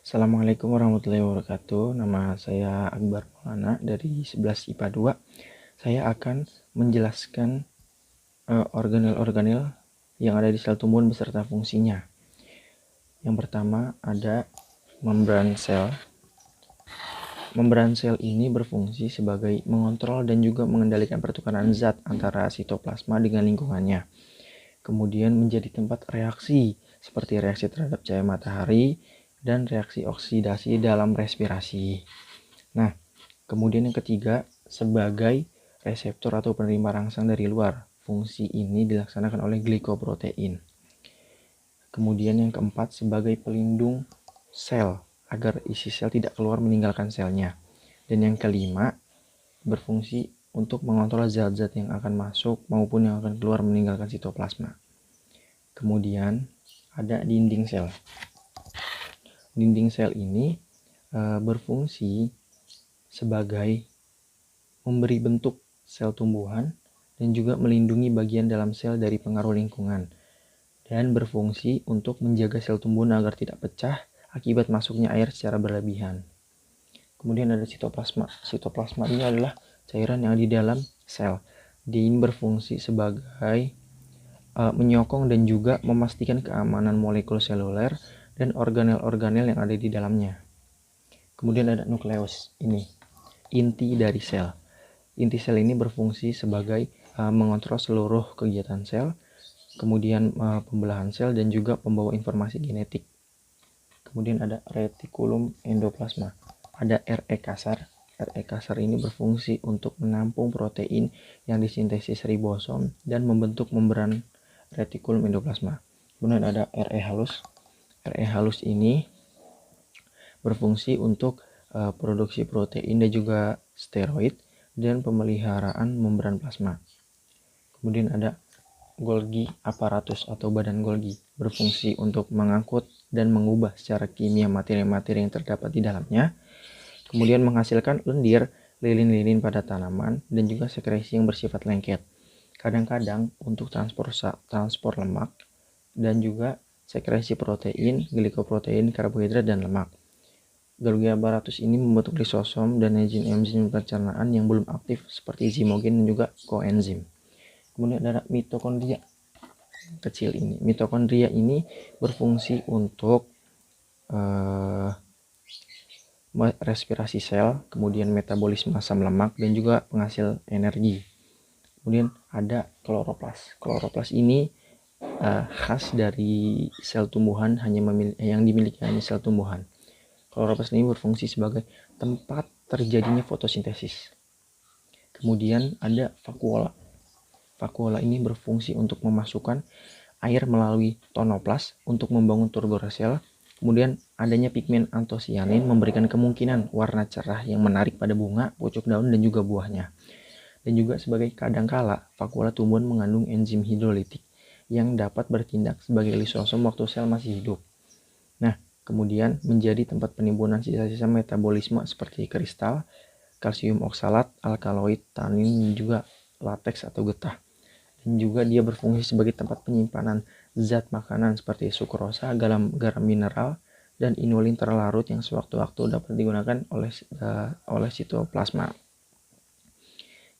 Assalamualaikum warahmatullahi wabarakatuh. Nama saya Akbar Maulana dari 11 IPA 2. Saya akan menjelaskan organel-organel yang ada di sel tumbuhan beserta fungsinya. Yang pertama ada membran sel. Membran sel ini berfungsi sebagai mengontrol dan juga mengendalikan pertukaran zat antara sitoplasma dengan lingkungannya. Kemudian menjadi tempat reaksi seperti reaksi terhadap cahaya matahari dan reaksi oksidasi dalam respirasi. Nah, kemudian yang ketiga, sebagai reseptor atau penerima rangsang dari luar. Fungsi ini dilaksanakan oleh glikoprotein. Kemudian yang keempat, sebagai pelindung sel agar isi sel tidak keluar meninggalkan selnya. Dan yang kelima, berfungsi untuk mengontrol zat-zat yang akan masuk maupun yang akan keluar meninggalkan sitoplasma. Kemudian ada dinding sel. Dinding sel ini berfungsi sebagai memberi bentuk sel tumbuhan dan juga melindungi bagian dalam sel dari pengaruh lingkungan, dan berfungsi untuk menjaga sel tumbuhan agar tidak pecah akibat masuknya air secara berlebihan. Kemudian ada sitoplasma. Sitoplasma ini adalah cairan yang di dalam sel. Dia ini berfungsi sebagai menyokong dan juga memastikan keamanan molekul seluler dan organel-organel yang ada di dalamnya. Kemudian ada nukleus, ini inti dari sel. Inti sel ini berfungsi sebagai mengontrol seluruh kegiatan sel, kemudian pembelahan sel dan juga pembawa informasi genetik. Kemudian ada retikulum endoplasma. Ada RE kasar. RE kasar ini berfungsi untuk menampung protein yang disintesis ribosom dan membentuk membran retikulum endoplasma. Kemudian ada RE halus. RE halus ini berfungsi untuk produksi protein dan juga steroid dan pemeliharaan membran plasma. Kemudian ada Golgi apparatus atau badan Golgi, berfungsi untuk mengangkut dan mengubah secara kimia materi-materi yang terdapat di dalamnya. Kemudian menghasilkan lendir, lilin-lilin pada tanaman, dan juga sekresi yang bersifat lengket. Kadang-kadang untuk transport lemak dan juga sekresi protein, glikoprotein, karbohidrat, dan lemak. Golgi apparatus ini membentuk lisosom dan enzim-enzim pencernaan yang belum aktif seperti zimogen dan juga koenzim. Kemudian ada mitokondria kecil ini. Mitokondria ini berfungsi untuk respirasi sel, kemudian metabolisme asam lemak, dan juga penghasil energi. Kemudian ada kloroplas. Kloroplas ini khas dari sel tumbuhan, yang dimiliki hanya sel tumbuhan. Kloroplas ini berfungsi sebagai tempat terjadinya fotosintesis. Kemudian ada vakuola. Vakuola ini berfungsi untuk memasukkan air melalui tonoplas untuk membangun turgor sel. Kemudian adanya pigmen antosianin memberikan kemungkinan warna cerah yang menarik pada bunga, pucuk daun, dan juga buahnya. Dan juga sebagai kadangkala, vakuola tumbuhan mengandung enzim hidrolitik yang dapat bertindak sebagai lisosom waktu sel masih hidup. Nah, kemudian menjadi tempat penimbunan sisa-sisa metabolisme seperti kristal, kalsium oksalat, alkaloid, tanin, dan juga lateks atau getah. Dan juga dia berfungsi sebagai tempat penyimpanan zat makanan seperti sukrosa, garam mineral, dan inulin terlarut yang sewaktu-waktu dapat digunakan oleh sitoplasma.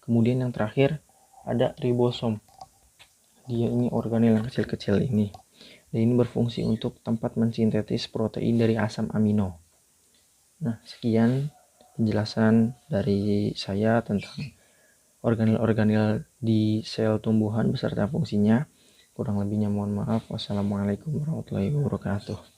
Kemudian yang terakhir ada ribosom. Dia ini organel yang kecil-kecil ini. Dan ini berfungsi untuk tempat mensintetis protein dari asam amino. Nah, sekian penjelasan dari saya tentang organel-organel di sel tumbuhan beserta fungsinya. Kurang lebihnya mohon maaf. Wassalamualaikum warahmatullahi wabarakatuh.